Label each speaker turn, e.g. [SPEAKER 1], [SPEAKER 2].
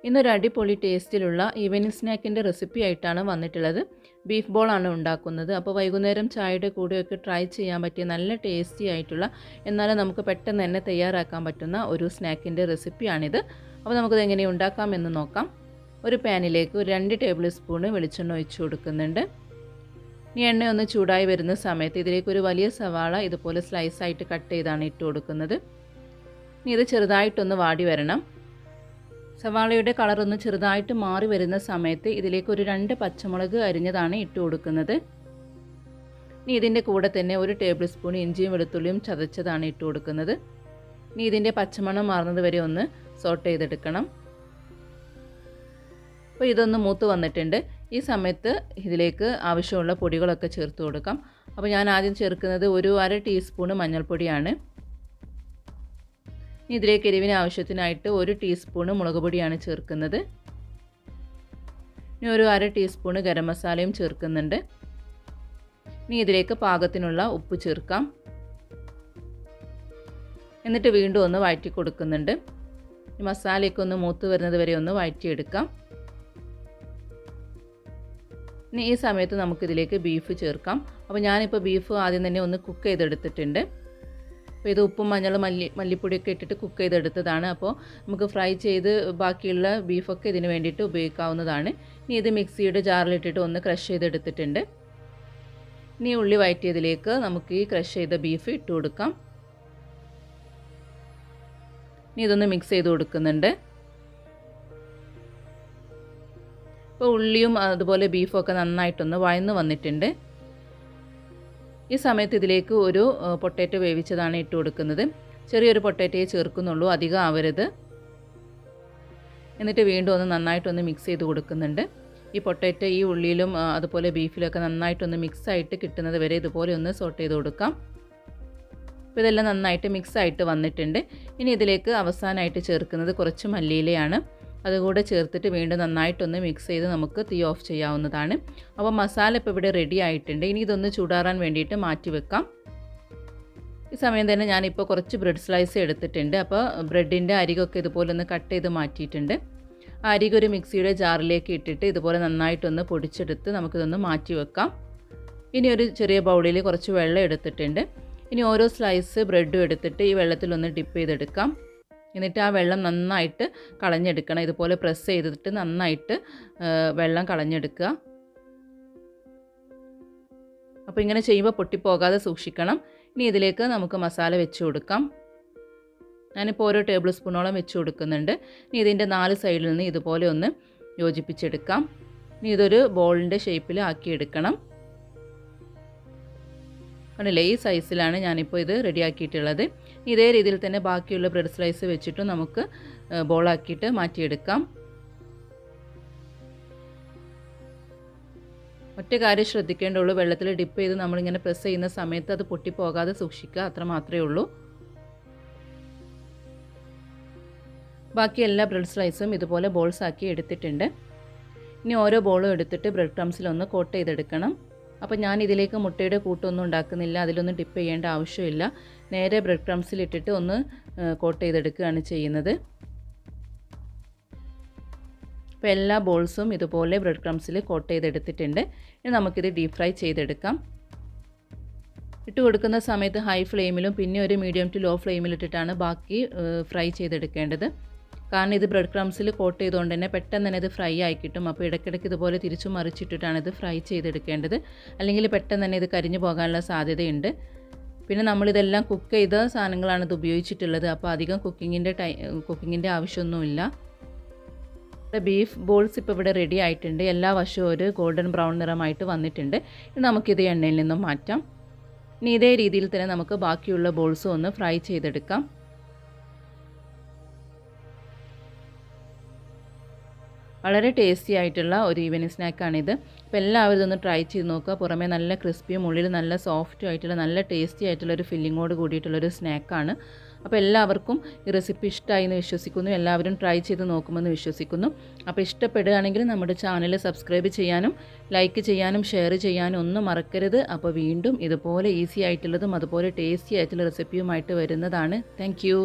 [SPEAKER 1] ഇന്നൊരു അടിപൊളി ടേസ്റ്റിലുള്ള evening സ്നാക്കിൻ്റെ recipe ആയിട്ടാണ് വന്നിട്ടുള്ളത്. ബീഫ് ബോളാണ് ഉണ്ടാക്കുന്നത്. അപ്പോൾ വൈകുന്നേരം ചായയുടെ കൂടെയൊക്കെ ട്രൈ ചെയ്യാൻ പറ്റിയ നല്ല ടേസ്റ്റി ആയിട്ടുള്ള എന്നാലും നമുക്ക് പെട്ടെന്ന് തന്നെ തയ്യാറാക്കാൻ പറ്റുന്ന ഒരു സ്നാക്കിൻ്റെ റെസിപ്പിയാണിത്. അപ്പോൾ നമുക്കത് എങ്ങനെ ഉണ്ടാക്കാമെന്ന് നോക്കാം. ഒരു പാനിലേക്ക് ഒരു 2 ടേബിൾ സ്പൂൺ വെളിച്ചെണ്ണ ഒഴിച്ചു കൊടുക്കുന്നുണ്ട്. ഈ എണ്ണ ഒന്ന് ചൂടായി വരുന്ന സമയത്ത് ഇതിലേക്ക് ഒരു വലിയ സവാള ഇതുപോലെ സ്ലൈസായിട്ട് കട്ട് ചെയ്താണ് ഇട്ട് കൊടുക്കുന്നത്. ഇനി ഇത് ചെറുതായിട്ടൊന്ന് വാടി വരണം. സവാളയുടെ കളറൊന്ന് ചെറുതായിട്ട് മാറി വരുന്ന സമയത്ത് ഇതിലേക്ക് ഒരു 2 പച്ചമുളക് അരിഞ്ഞതാണ് ഇട്ട് കൊടുക്കുന്നത്. ഇനി ഇതിൻ്റെ കൂടെ തന്നെ ഒരു ടേബിൾ സ്പൂൺ ഇഞ്ചിയും വെളുത്തുള്ളിയും ചതച്ചതാണ് ഇട്ട് കൊടുക്കുന്നത്. ഇനി ഇതിൻ്റെ പച്ചമണം മാറുന്നത് വരെ ഒന്ന് സോട്ട് ചെയ്തെടുക്കണം. അപ്പോൾ ഇതൊന്ന് മൂത്ത് വന്നിട്ടുണ്ട്. ഈ സമയത്ത് ഇതിലേക്ക് ആവശ്യമുള്ള പൊടികളൊക്കെ ചേർത്ത് കൊടുക്കാം. അപ്പോൾ ഞാൻ ആദ്യം ചേർക്കുന്നത് ഒരു 1/2 ടീസ്പൂൺ മഞ്ഞൾപ്പൊടിയാണ്. ഇതിലേക്ക് എരിവിന് ആവശ്യത്തിനായിട്ട് 1 ടീസ്പൂൺ മുളക് പൊടിയാണ് ചേർക്കുന്നത്. ഇനി ഒരു 1/2 ടീസ്പൂൺ ഗരം മസാലയും ചേർക്കുന്നുണ്ട്. ഇനി ഇതിലേക്ക് പാകത്തിനുള്ള ഉപ്പ് ചേർക്കാം. എന്നിട്ട് വീണ്ടും ഒന്ന് വഴറ്റി കൊടുക്കുന്നുണ്ട്. ഈ മസാലയൊക്കെ ഒന്ന് മൂത്ത് വരുന്നത് വരെ ഒന്ന് വഴറ്റിയെടുക്കാം. ഇനി ഈ സമയത്ത് നമുക്കിതിലേക്ക് ബീഫ് ചേർക്കാം. അപ്പോൾ ഞാനിപ്പോൾ ബീഫ് ആദ്യം തന്നെ ഒന്ന് കുക്ക് ചെയ്തെടുത്തിട്ടുണ്ട്. അപ്പോൾ ഇത് ഉപ്പും മഞ്ഞളും മല്ലിപ്പൊടിയൊക്കെ ഇട്ടിട്ട് കുക്ക് ചെയ്തെടുത്തതാണ്. അപ്പോൾ നമുക്ക് ഫ്രൈ ചെയ്ത് ബാക്കിയുള്ള ബീഫൊക്കെ ഇതിന് വേണ്ടിയിട്ട് ഉപയോഗിക്കാവുന്നതാണ്. ഇനി ഇത് മിക്സിയുടെ ജാറിലിട്ടിട്ട് ഒന്ന് ക്രഷ് ചെയ്തെടുത്തിട്ടുണ്ട്. ഇനി ഉള്ളി വഴറ്റിയതിലേക്ക് നമുക്ക് ഈ ക്രഷ് ചെയ്ത ബീഫ് ഇട്ട് കൊടുക്കാം. ഇനി ഇതൊന്ന് മിക്സ് ചെയ്ത് കൊടുക്കുന്നുണ്ട്. ഇപ്പോൾ ഉള്ളിയും അതുപോലെ ബീഫും ഒക്കെ നന്നായിട്ടൊന്ന് വഴന്ന് വന്നിട്ടുണ്ട്. ഈ സമയത്ത് ഇതിലേക്ക് ഒരു പൊട്ടാറ്റോ വേവിച്ചതാണ് ഇട്ട് കൊടുക്കുന്നത്. ചെറിയൊരു പൊട്ടാറ്റോയെ ചേർക്കുന്നുള്ളൂ, അധികം ആവരുത്. എന്നിട്ട് വീണ്ടും ഒന്ന് നന്നായിട്ടൊന്ന് മിക്സ് ചെയ്ത് കൊടുക്കുന്നുണ്ട്. ഈ പൊട്ടാറ്റോ ഈ ഉള്ളിയിലും അതുപോലെ ബീഫിലൊക്കെ നന്നായിട്ടൊന്ന് മിക്സായിട്ട് കിട്ടുന്നത് വരെ ഇതുപോലെ ഒന്ന് സോട്ട് ചെയ്ത് കൊടുക്കാം. അപ്പോൾ ഇതെല്ലാം നന്നായിട്ട് മിക്സായിട്ട് വന്നിട്ടുണ്ട്. ഇനി ഇതിലേക്ക് അവസാനമായിട്ട് ചേർക്കുന്നത് കുറച്ച് മല്ലിയിലയാണ്. അതുകൂടെ ചേർത്തിട്ട് വീണ്ടും നന്നായിട്ടൊന്ന് മിക്സ് ചെയ്ത് നമുക്ക് തീ ഓഫ് ചെയ്യാവുന്നതാണ്. അപ്പോൾ മസാല ഇപ്പോൾ ഇവിടെ റെഡി ആയിട്ടുണ്ട്. ഇനി ഇതൊന്ന് ചൂടാറാൻ വേണ്ടിയിട്ട് മാറ്റി വെക്കാം. ഈ സമയം തന്നെ ഞാനിപ്പോൾ കുറച്ച് ബ്രെഡ് സ്ലൈസ് എടുത്തിട്ടുണ്ട്. അപ്പോൾ ബ്രെഡിൻ്റെ അരികൊക്കെ ഇതുപോലെ ഒന്ന് കട്ട് ചെയ്ത് മാറ്റിയിട്ടുണ്ട്. ആ അരികൊരു മിക്സിയുടെ ജാറിലേക്ക് ഇട്ടിട്ട് ഇതുപോലെ നന്നായിട്ടൊന്ന് പൊടിച്ചെടുത്ത് നമുക്കിതൊന്ന് മാറ്റി വെക്കാം. ഇനി ഒരു ചെറിയ ബൗളിൽ കുറച്ച് വെള്ളം എടുത്തിട്ടുണ്ട്. ഇനി ഓരോ സ്ലൈസ് ബ്രെഡും എടുത്തിട്ട് ഈ വെള്ളത്തിലൊന്ന് ഡിപ്പ് ചെയ്തെടുക്കാം. എന്നിട്ട് ആ വെള്ളം നന്നായിട്ട് കളഞ്ഞെടുക്കണം. ഇതുപോലെ പ്രസ് ചെയ്തിട്ട് നന്നായിട്ട് വെള്ളം കളഞ്ഞെടുക്കുക. അപ്പോൾ ഇങ്ങനെ ചെയ്യുമ്പോൾ പൊട്ടിപ്പോകാതെ സൂക്ഷിക്കണം. ഇനി ഇതിലേക്ക് നമുക്ക് മസാല വെച്ച് കൊടുക്കാം. ഞാനിപ്പോൾ ഓരോ ടേബിൾ സ്പൂണോളം വെച്ച് കൊടുക്കുന്നുണ്ട്. ഇനി ഇതിൻ്റെ 4 സൈഡിൽ നിന്ന് ഇതുപോലെ ഒന്ന് യോജിപ്പിച്ചെടുക്കാം. ഇനി ഇതൊരു ബോളിൻ്റെ ഷേപ്പിൽ ആക്കിയെടുക്കണം. കണ്ടില്ലേ, ഈ സൈസിലാണ് ഞാനിപ്പോൾ ഇത് റെഡിയാക്കിയിട്ടുള്ളത്. ഇതേ രീതിയിൽ തന്നെ ബാക്കിയുള്ള ബ്രെഡ് സ്ലൈസ് വെച്ചിട്ട് നമുക്ക് ബോളാക്കിയിട്ട് മാറ്റിയെടുക്കാം. ഒറ്റ കാര്യം ശ്രദ്ധിക്കേണ്ടുള്ളൂ, വെള്ളത്തിൽ ഡിപ്പ് ചെയ്ത് നമ്മളിങ്ങനെ പ്രസ് ചെയ്യുന്ന സമയത്ത് അത് പൊട്ടിപ്പോകാതെ സൂക്ഷിക്കുക, അത്ര മാത്രമേ ഉള്ളൂ. ബാക്കി എല്ലാ ബ്രെഡ് സ്ലൈസും ഇതുപോലെ ബോൾസ് ആക്കി എടുത്തിട്ടുണ്ട്. ഇനി ഓരോ ബോളും എടുത്തിട്ട് ബ്രെഡ് ക്രംസിലൊന്ന് കോട്ട് ചെയ്തെടുക്കണം. അപ്പോൾ ഞാൻ ഇതിലേക്ക് മുട്ടയുടെ കൂട്ടൊന്നും ഉണ്ടാക്കുന്നില്ല, അതിലൊന്നും ഡിപ്പ് ചെയ്യേണ്ട ആവശ്യമില്ല. നേരെ ബ്രെഡ് ക്രംസിലിട്ടിട്ട് ഒന്ന് കോട്ട് ചെയ്തെടുക്കുകയാണ് ചെയ്യുന്നത്. അപ്പോൾ എല്ലാ ബോൾസും ഇതുപോലെ ബ്രെഡ് ക്രംസിൽ കോട്ട് ചെയ്തെടുത്തിട്ടുണ്ട്. ഇനി നമുക്കിത് ഡീപ്പ് ഫ്രൈ ചെയ്തെടുക്കാം. ഇട്ട് കൊടുക്കുന്ന സമയത്ത് ഹൈ ഫ്ലെയിമിലും പിന്നെ ഒരു മീഡിയം ടു ലോ ഫ്ലെയിമിലിട്ടിട്ടാണ് ബാക്കി ഫ്രൈ ചെയ്തെടുക്കേണ്ടത്. കാരണം ഇത് ബ്രെഡ് ക്രംസിൽ കോട്ട് ചെയ്തുകൊണ്ട് തന്നെ പെട്ടെന്ന് തന്നെ ഇത് ഫ്രൈ ആയി കിട്ടും. അപ്പോൾ ഇടയ്ക്കിടയ്ക്ക് ഇതുപോലെ തിരിച്ചു മറിച്ചിട്ടിട്ടാണ് ഇത് ഫ്രൈ ചെയ്തെടുക്കേണ്ടത്. അല്ലെങ്കിൽ പെട്ടെന്ന് തന്നെ ഇത് കരിഞ്ഞു പോകാനുള്ള സാധ്യതയുണ്ട്. പിന്നെ നമ്മളിതെല്ലാം കുക്ക് ചെയ്ത സാധനങ്ങളാണ് ഇത് ഉപയോഗിച്ചിട്ടുള്ളത്. അപ്പോൾ അധികം കുക്കിങ്ങിൻ്റെ ആവശ്യമൊന്നുമില്ല. ബീഫ് ബോൾസ് ഇപ്പോൾ ഇവിടെ റെഡി ആയിട്ടുണ്ട്. എല്ലാ വശവും ഒരു ഗോൾഡൻ ബ്രൗൺ നിറമായിട്ട് വന്നിട്ടുണ്ട്. ഇനി നമുക്കിത് എണ്ണയിൽ നിന്നും മാറ്റാം. ഇനി ഇതേ രീതിയിൽ തന്നെ നമുക്ക് ബാക്കിയുള്ള ബോൾസും ഒന്ന് ഫ്രൈ ചെയ്തെടുക്കാം. വളരെ ടേസ്റ്റി ആയിട്ടുള്ള ഒരു ഈവനിങ് സ്നാക്കാണിത്. അപ്പോൾ എല്ലാവരും ഇതൊന്ന് ട്രൈ ചെയ്ത് നോക്കുക. പുറമേ നല്ല ക്രിസ്പിയും ഉള്ളിൽ നല്ല സോഫ്റ്റും ആയിട്ടുള്ള നല്ല ടേസ്റ്റി ആയിട്ടുള്ള ഒരു ഫില്ലിങ്ങോട് കൂടിയിട്ടുള്ളൊരു സ്നാക്കാണ്. അപ്പോൾ എല്ലാവർക്കും ഈ റെസിപ്പി ഇഷ്ടമായി എന്ന് വിശ്വസിക്കുന്നു. എല്ലാവരും ട്രൈ ചെയ്ത് നോക്കുമെന്ന് വിശ്വസിക്കുന്നു. അപ്പോൾ ഇഷ്ടപ്പെടുകയാണെങ്കിൽ നമ്മുടെ ചാനൽ സബ്സ്ക്രൈബ് ചെയ്യാനും ലൈക്ക് ചെയ്യാനും ഷെയർ ചെയ്യാനും ഒന്നും മറക്കരുത്. അപ്പോൾ വീണ്ടും ഇതുപോലെ ഈസി ആയിട്ടുള്ളതും അതുപോലെ ടേസ്റ്റി ആയിട്ടുള്ള റെസിപ്പിയുമായിട്ട് വരുന്നതാണ്. താങ്ക്